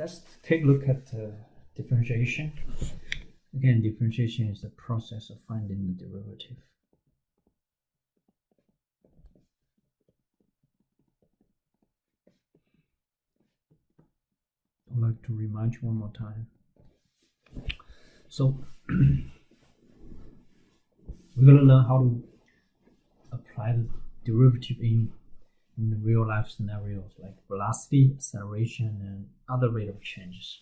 let's take a look at differentiation. Again, differentiation is the process of finding the derivative. I'd like to remind you one more time. So we're going to learn how to apply the derivative in real life scenarios like velocity, acceleration, and other rate of changes.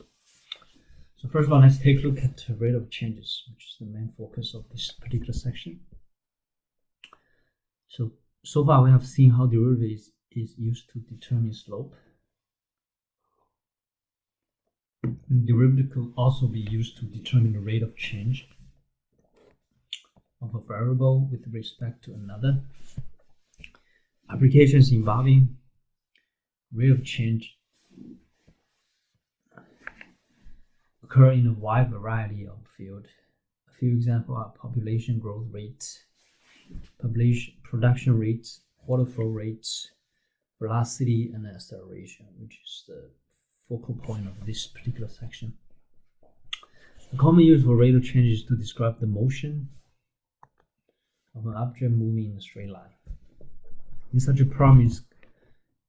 So first of all, let's take a look at the rate of changes, which is the main focus of this particular section. So far we have seen how derivative is used to determine slope. Derivative could also be used to determine the rate of change of a variable with respect to another. Applications involving rate of change occur in a wide variety of fields. A few examples are population growth rates, production rates, water flow rates, velocity, and acceleration, which is the focal point of this particular section. The common use for rate of change is to describe the motion of an object moving in a straight line. In such a problem,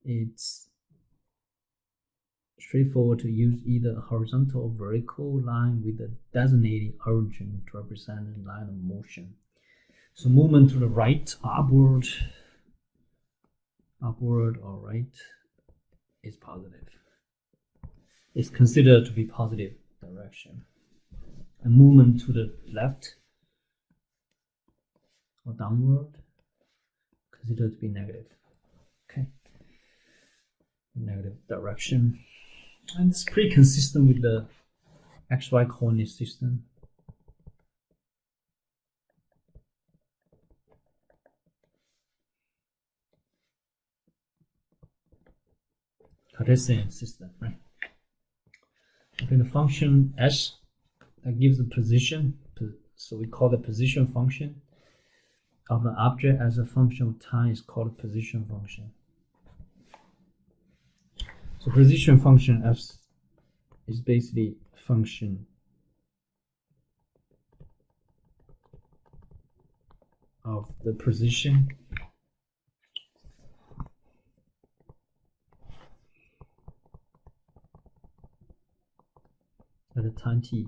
it's straightforward to use either a horizontal or vertical line with a designated origin to represent the line of motion. So movement to the right, upward or right is positive. It's considered to be positive direction. A movement to the left or downward considered to be negative. Okay, negative direction, and it's pretty consistent with the XY coordinate system. Cartesian system, right? Okay, the function s that gives the position, so we call the position function of an object as a function of time is called a position function. So position function f is basically a function of the position at a time t.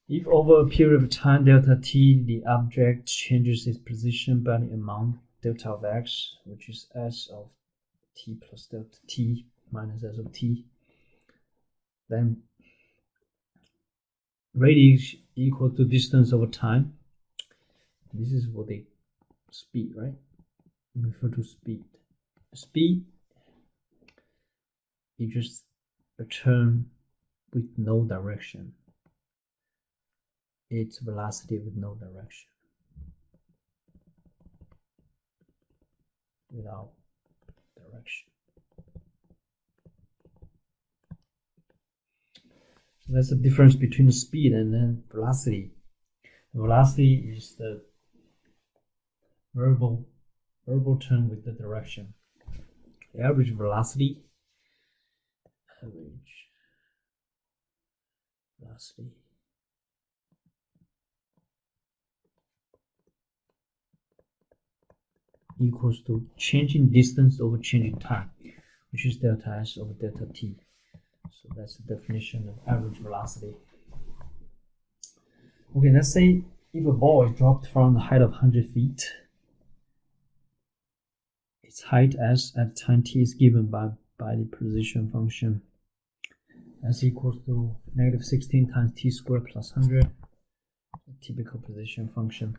If over a period of time delta t, the object changes its position by the amount delta of x, which is s of t plus delta t minus s of t, then rate is equal to distance over time. This is what they speed, right? We refer to speed. Speed is just a term with no direction. It's velocity with no direction, without direction. So that's the difference between the speed and then velocity. The velocity is the variable term with the direction. The average velocity equals to changing distance over changing time, which is delta s over delta t. So that's the definition of average velocity. Okay, let's say if a ball is dropped from the height of 100 feet, its height s at time t is given by the position function s equals to -16 times t squared plus 100, typical position function,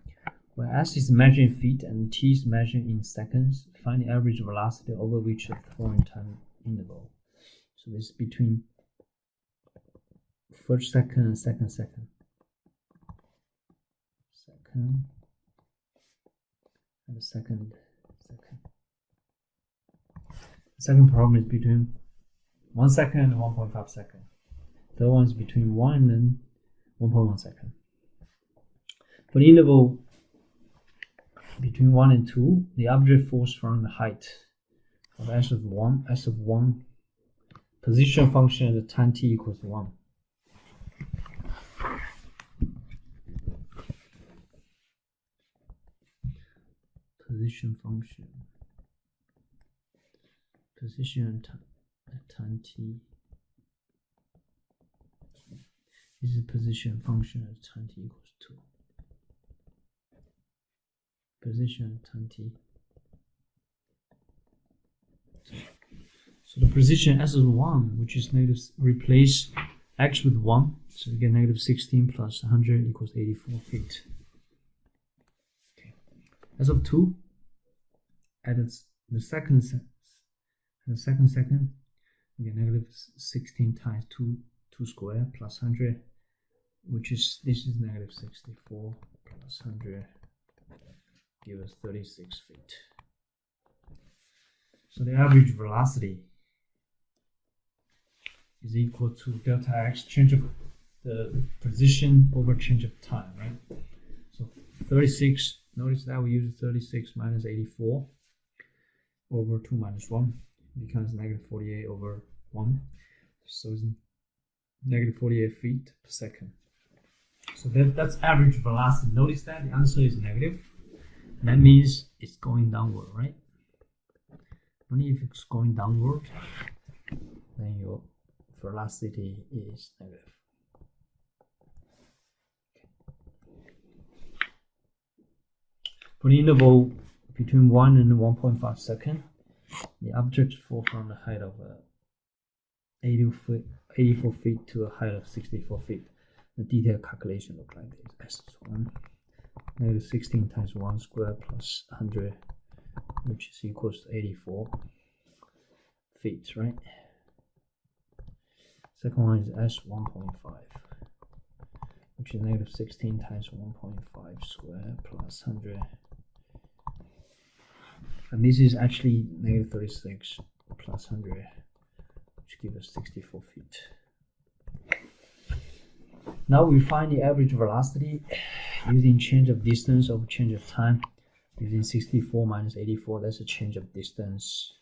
where s is measured in feet and t is measured in seconds. Find the average velocity over which the following time interval. So this is between first second and second second. And the second. The second problem is between 1 second and 1.5 seconds. The other one is between 1 and 1.1 second. For the interval between 1 and 2, the object falls from the height of s of 1, position function at time t equals 1. Position function, position at time t. This is position function at time t equals 2. Position at time t. So the position s is 1, which is negative, replace x with 1, so we get negative 16 plus 100 equals 84 feet. Okay. S of 2, at the second second, we get negative 16 times 2 squared plus 100, which is, this is negative 64 plus 100, give us 36 feet. So the average velocity is equal to delta x, change of the position over change of time, right? So 36, notice that we use 36 minus 84 over 2 minus 1 becomes negative 48 over 1. So it's negative 48 feet per second. So that's average velocity. Notice that the answer is negative. And that means it's going downward, right? Only if it's going downward, then your velocity is negative. For the interval between 1 and 1.5 seconds, the object falls from the height of 84 feet to a height of 64 feet. The detailed calculation looks like this. S is 1, negative 16 times 1 squared plus 100, which is equals to 84 feet, right? Second one is S 1.5, which is negative 16 times 1.5 squared plus 100. And this is actually negative 36 plus 100, which gives us 64 feet. Now we find the average velocity using change of distance over change of time. Using 64 minus 84, that's a change of distance.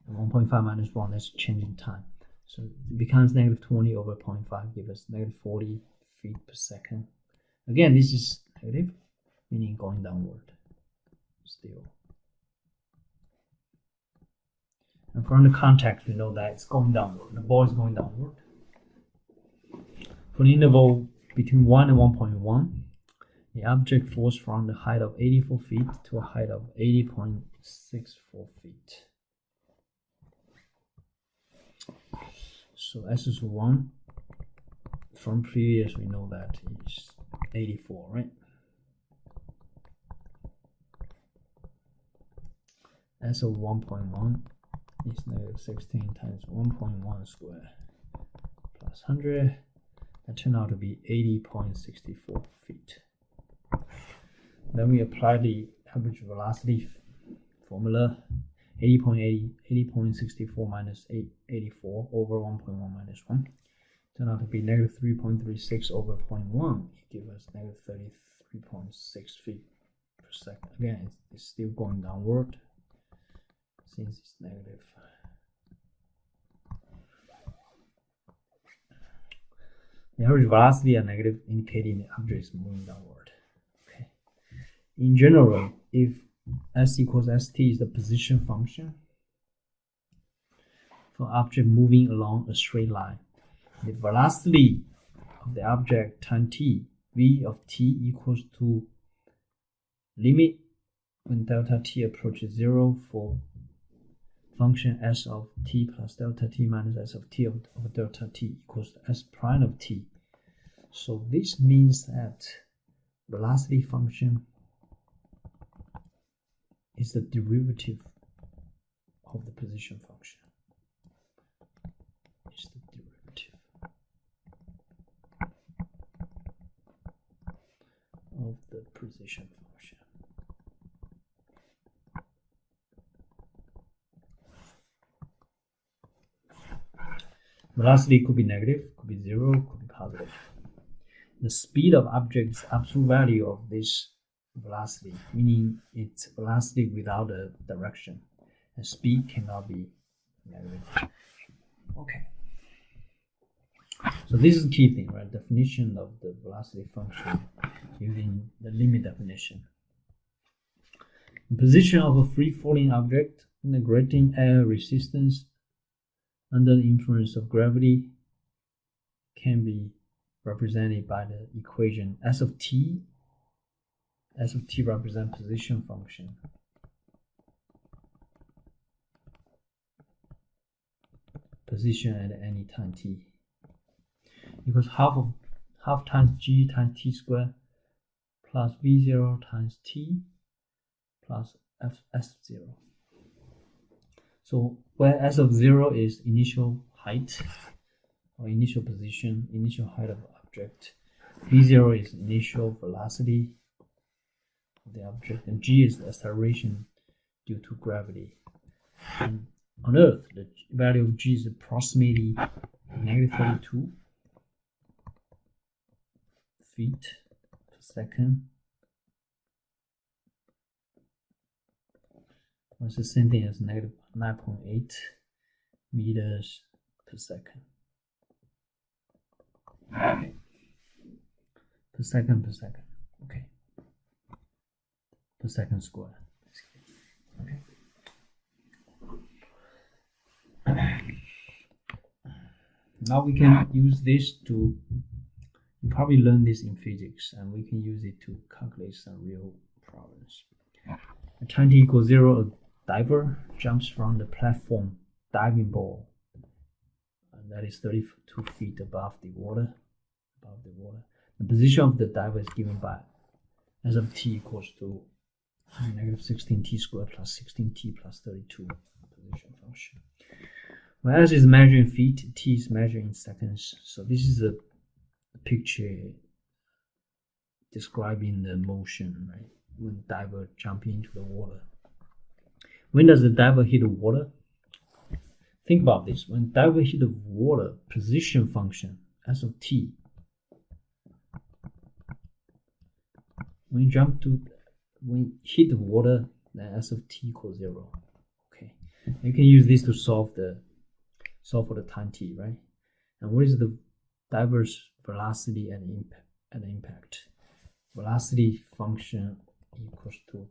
And 1.5 minus 1, that's a change in time. So it becomes negative 20 over 0.5, give us negative 40 feet per second. Again, this is negative, meaning going downward still. And from the context, we know that it's going downward. The ball is going downward. For the interval between 1 and 1.1, the object falls from the height of 84 feet to a height of 80.64 feet. So S is 1. From previous, we know that is 84, right? S of 1.1 is negative 16 times 1.1 squared plus 100. That turned out to be 80.64 feet. Then we apply the average velocity formula. 80.64 minus 84 over 1.1 minus 1. Turned out to be negative 3.36 over 0.1. It gives us negative 33.6 feet per second. Again, it's still going downward since it's negative. The average velocity are negative, indicating the object is moving downward. Okay. In general, if S equals st is the position function for object moving along a straight line, the velocity of the object times t, v of t equals to limit when delta t approaches 0 for function s of t plus delta t minus s of t of delta t equals to s prime of t. So this means that velocity function is the derivative of the position function. It's the derivative of the position function. Velocity could be negative, could be 0, could be positive. The speed of object is absolute value of this velocity, meaning it's velocity without a direction. and speed cannot be negative. Okay. So this is the key thing, right? Definition of the velocity function using the limit definition. The position of a free-falling object in a grating air resistance under the influence of gravity can be represented by the equation S of t. S of t represents position function. Position at any time t equals half times g times t squared plus v0 times t plus fs0. So where s of 0 is initial height or initial position, initial height of the object, v0 is initial velocity of the object, and g is the acceleration due to gravity. And on Earth, the value of g is approximately -32 feet per second. It's the same thing as -9.8 meters per second. Okay. Per second. Okay. Per second square. Okay. Now we can use this to, you probably learned this in physics, and we can use it to calculate some real problems. At time t equals 0, a diver jumps from the platform diving board, and that is 32 feet above the water. The position of the diver is given by S of t equals to -16t squared plus 16t plus 32 position function. Well, S is measured in feet, t is measured in seconds. So this is a picture describing the motion, right? When the diver jumps into the water. When does the diver hit the water? Think about this. When diver hit the water, position function S of t. When you hit the water, then S of t equals 0. Okay, you can use this to solve for the time t, right? And what is the diver's velocity and impact? Velocity function equals to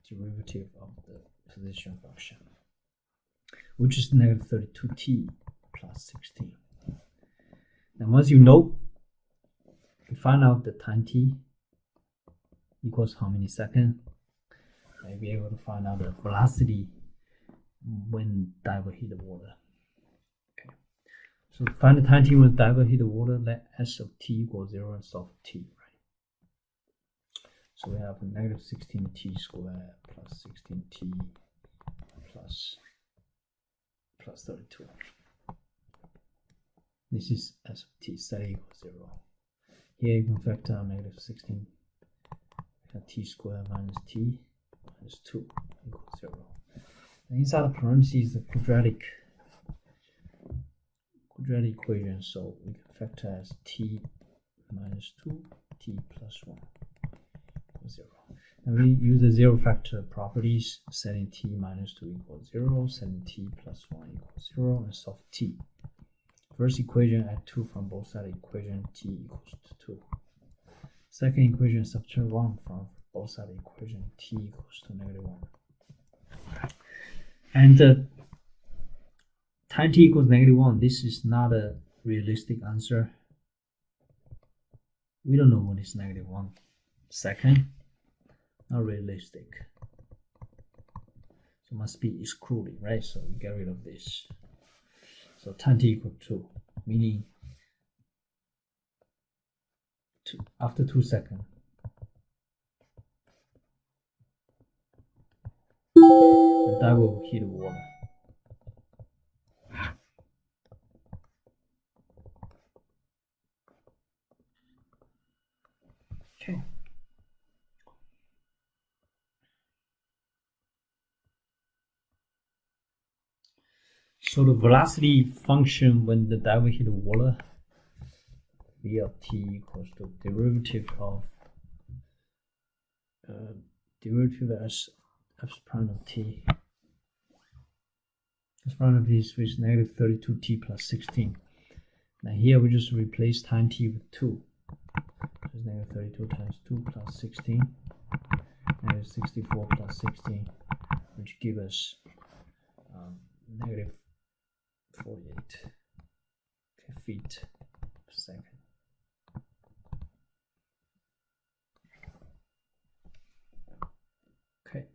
derivative of the position function, which is -32t plus 16. Now once you find out the time t equals how many seconds, you'll be able to find out the velocity when diver hit the water. Okay, so to find the time t when diver hit the water, let S of t equals 0 and solve for t, right? So we have -16t squared plus 16t plus 32. This is S of t set equals 0. Here you can factor out -16 t squared minus t minus 2 equals 0. And inside the parentheses, the quadratic equation, so we can factor as t minus 2, t plus 1 equals 0. And we use the zero factor properties, setting t minus 2 equals 0, setting t plus 1 equals 0, and solve t. First equation, add 2 from both sides of the equation, t equals to 2. Second equation, subtract 1 from both sides of the equation, t equals to -1. And time t equals -1, this is not a realistic answer. We don't know what is -1 second. Not realistic. So must be excluded, right? So we get rid of this. So time t equals 2, meaning after 2 seconds, the diver will hit the water. Okay. So the velocity function when the diver hit the water, v of t equals to derivative as f prime of t front of this with negative 32t plus 16. Now here we just replace time t with 2. So it's negative 32 times 2 plus 16, negative 64 plus 16, which gives us negative 48 feet per second. Okay.